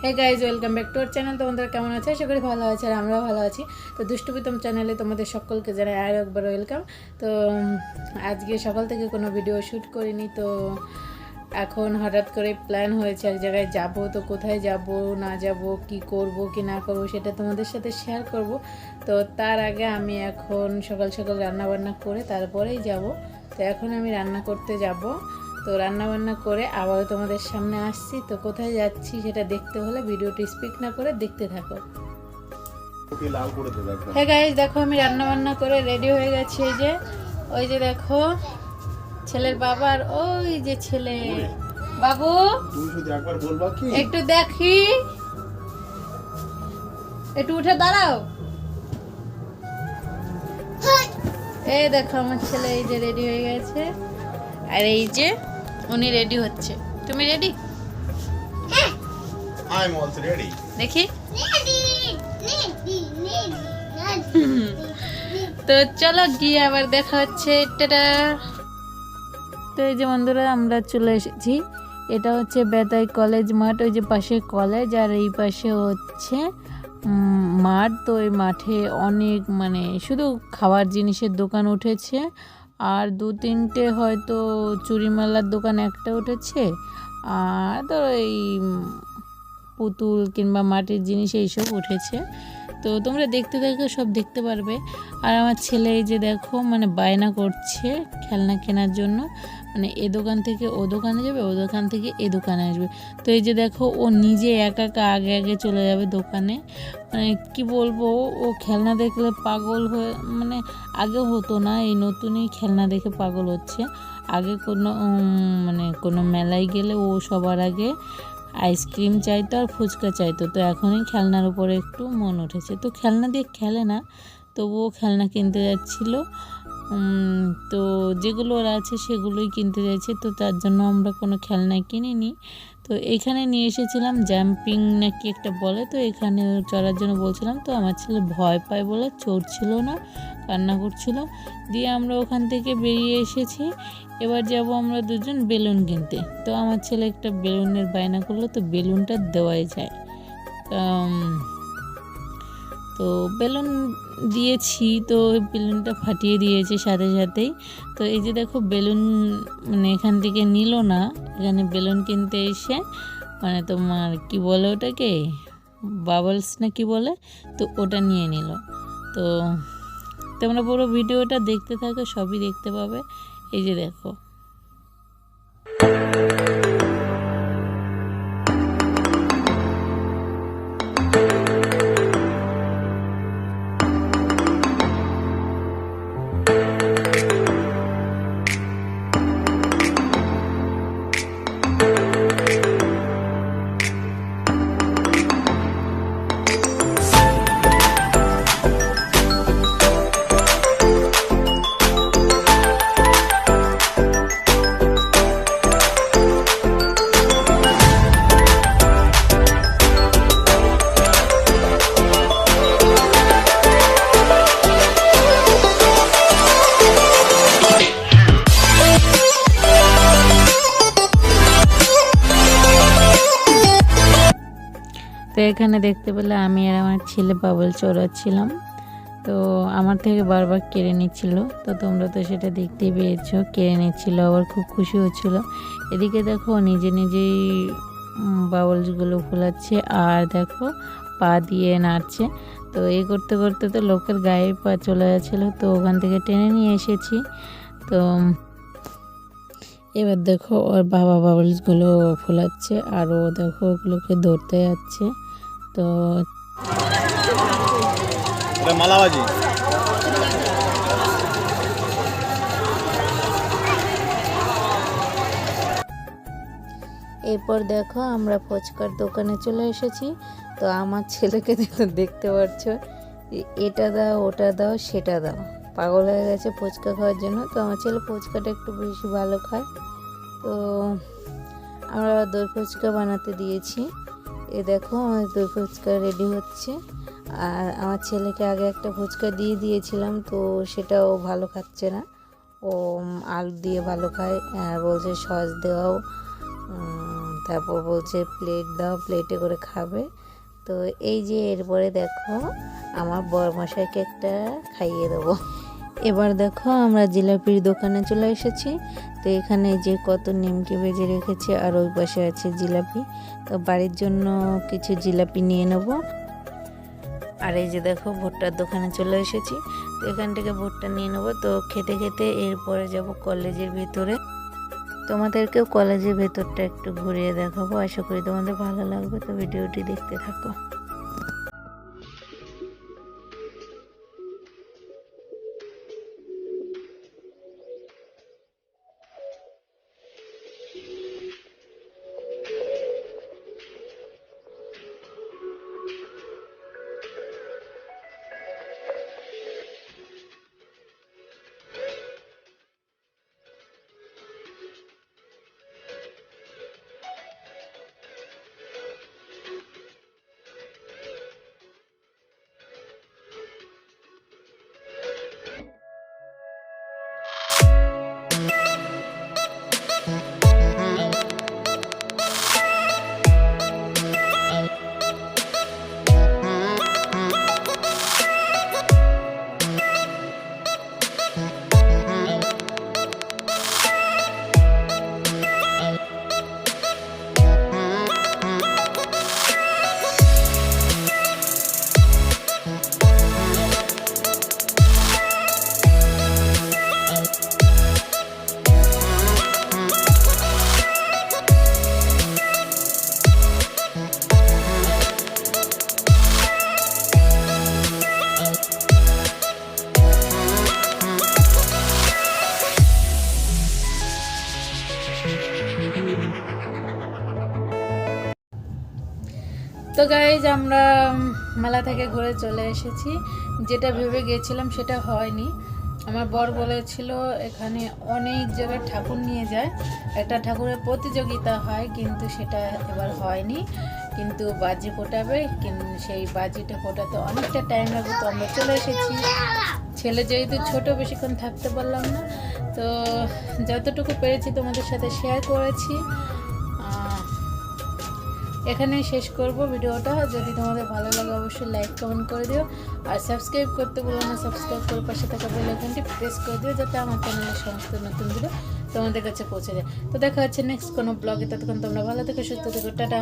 Hey guys welcome back to our channel. তোমাদের কেমন আছে? আশা করি ভালো আছে আর আমরাও ভালো আছি। তো দুষ্টুপিতম চ্যানেলে তোমাদের সকলকে জানাই আরও একবার ওয়েলকাম। তো আজকে সকাল থেকে কোনো ভিডিও শ্যুট করিনি, তো এখন হঠাৎ করে প্ল্যান হয়েছে এক জায়গায় যাব। তো কোথায় যাব না যাব, কি করব কি না করব সেটা তোমাদের সাথে শেয়ার করব। তো তার আগে আমি এখন সকাল সকাল রান্নাবান্না করে তারপরেই যাব। তো এখন আমি রান্না করতে যাব। তো রান্নাবান্না করে আবারও তোমাদের সামনে আসছি। তো কোথায় যাচ্ছি সেটা দেখতে হলে ভিডিওটি স্কিপ না করে দেখতে থাকো। হ্যাঁ গাইস, দেখো আমি রান্নাবান্না করে রেডি হয়ে গেছি। ওই যে দেখো ছেলের বাবার ওই যে ছেলে বাবু, একটু দেখি, একটু উঠে দাঁড়াও। এই দেখো আমার ছেলে এই যে রেডি হয়ে গেছে, আর এই যে উনি রেডি হচ্ছে। তুমি ready? I am also ready. দেখি তো চলো গিয়ে আবার দেখা হচ্ছে। টাটা। তো এই যে বন্ধুরা আমরা চলে এসেছি। এটা হচ্ছে বেতাই কলেজ মাঠ। ওই যে পাশে কলেজ আর এই পাশে হচ্ছে মাঠ। তো এই মাঠে অনেক শুধু খাবার জিনিসের দোকান উঠেছে, আর দু তিনটে হয়তো চুড়িমালার দোকান একটা উঠেছে, আর ধরো এই পুতুল কিংবা মাটির জিনিস এইসব উঠেছে। তো তোমরা দেখতে দেখো সব দেখতে পারবে। আর আমার ছেলে এই যে দেখো বায়না করছে খেলনা কেনার জন্য, এ দোকান থেকে ও দোকানে যাবে, ও দোকান থেকে এ দোকানে আসবে। তো এই যে দেখো ও নিজে একা একা আগে আগে চলে যাবে দোকানে। কি বলবো, ও খেলনা দেখলে পাগল হয়ে, আগে হতো না, এই নতুনই খেলনা দেখে পাগল হচ্ছে। আগে কোনো মেলায় গেলে ও সবার আগে আইসক্রিম চাইতো আর ফুচকা চাইতো। তো এখনই খেলনার উপরে একটু মন উঠেছে। তো খেলনা দিয়ে খেলে না, তবুও খেলনা কিনতে যাচ্ছিল। তো যেগুলো ওরা আছে সেগুলোই কিনতে যাচ্ছে। তো তার জন্য আমরা কোনো খেলনা কিনিনি। তো এখানে নিয়ে এসেছিলাম জাম্পিং নাকি একটা বলে, তো এখানে চড়ার জন্য বলছিলাম। তো আমার ছেলে ভয় পায় বলে চড়ছিল না, কান্না করছিল। দিয়ে আমরা ওখান থেকে বেরিয়ে এসেছি। এবার যাব আমরা দুজন বেলুন কিনতে। তো আমার ছেলে একটা বেলুনের বায়না করলো, তো বেলুনটা দেওয়াই যায়। তো বেলুন দিয়েছি, তো বেলুনটা ফাটিয়ে দিয়েছে সাথে সাথেই। তো এই যে দেখো বেলুন এখান থেকে নিল না, এখানে বেলুন কিনতে এসে তোমার কি বলে ওটাকে, বাবলস না কি বলে, তো ওটা নিয়ে নিল। তো তোমরা পুরো ভিডিওটা দেখতে থাকো, সবই দেখতে পাবে। এই যে দেখো তো এখানে দেখতে পেলে আমি আর আমার ছেলে বাবল চড়াচ্ছিলাম। তো আমার থেকে বারবার কেড়ে নিচ্ছিল। তো তোমরা তো সেটা দেখতেই পেয়েছো, কেড়ে নিচ্ছিল, আবার খুব খুশি হচ্ছিল। এদিকে দেখো নিজে নিজেই বাবলসগুলো ফোলাচ্ছে, আর দেখো পা দিয়ে নাড়ছে। তো এই করতে করতে তো লোকের গায়ে পা চলে যাচ্ছিলো, তো ওখান থেকে টেনে নিয়ে এসেছি। তো এবার দেখো ওর বাবা বাবলসগুলো ফোলাচ্ছে, আর ও দেখো ওগুলোকে ধরতে যাচ্ছে। তো মালাবাজি এরপর দেখো আমরা ফুচকার দোকানে চলে এসেছি। তো আমার ছেলেকে দেখতে পাচ্ছ, এটা দাও ওটা দাও সেটা দাও, পাগল হয়ে গেছে ফুচকা খাওয়ার জন্য। তো আমার ছেলে ফুচকাটা একটু বেশি ভালো খায়। তো আমরা দই ফুচকা বানাতে দিয়েছি। এ দেখো আমার দই ফুচকা রেডি হচ্ছে। আর আমার ছেলেকে আগে একটা ফুচকা দিয়ে দিয়েছিলাম, তো সেটাও ভালো খাচ্ছে না, ও আলু দিয়ে ভালো খায়, আর বলছে সস দেওয়াও। তারপর বলছে প্লেট দাও, প্লেটে করে খাবে। তো এই যে এরপরে দেখো আমার বরমশাইকে একটা খাইয়ে দেবো। এবার দেখো আমরা জিলাপির দোকানে চলে এসেছি। তো এখানে যে কত নিমকি ভেজে রেখেছে আর ওই পাশে আছে জিলাপি। তো বাড়ির জন্য কিছু জিলাপি নিয়ে নেব। আর এই যে দেখো ভুট্টার দোকানে চলে এসেছি। তো এখান থেকে ভুট্টা নিয়ে নেবো। তো খেতে খেতে এরপরে যাব কলেজের ভেতরে। তোমাদেরকেও কলেজের ভেতরটা একটু ঘুরিয়ে দেখাবো, আশা করি তোমাদের ভালো লাগবে। তো ভিডিওটি দেখতে থাকো। তো গাইজ আমরা মেলা থেকে ঘুরে চলে এসেছি। যেটা ভেবে গিয়েছিলাম সেটা হয়নি। আমার বর বলেছিল এখানে অনেক জায়গায় ঠাকুর নিয়ে যায়, একটা ঠাকুরের প্রতিযোগিতা হয়, কিন্তু সেটা এবার হয়নি। কিন্তু বাজি ফোটাবে, কিন্তু সেই বাজিটা ফোটাতে অনেকটা টাইম লাগবে। তো আমরা চলে এসেছি। ছেলে যেহেতু ছোট, বেশিক্ষণ থাকতে পারলাম না। তো যতটুকু পেরেছি তোমাদের সাথে শেয়ার করেছি। এখানেই শেষ করব ভিডিওটা। যদি তোমাদের ভালো লাগে অবশ্যই লাইক কমেন্ট করে দিও, আর সাবস্ক্রাইব করতে ভুলো না। সাবস্ক্রাইব করে পাশে থাকা বেল আইকনটি প্রেস করে দিও, যাতে আমার চ্যানেলের সমস্ত নতুন ভিডিও তোমাদের কাছে পৌঁছে যায়। তো দেখা হচ্ছে নেক্সট কোনো ব্লগে। ততক্ষণ তোমরা ভালো থেকো, সুস্থ থেকো, টাটা।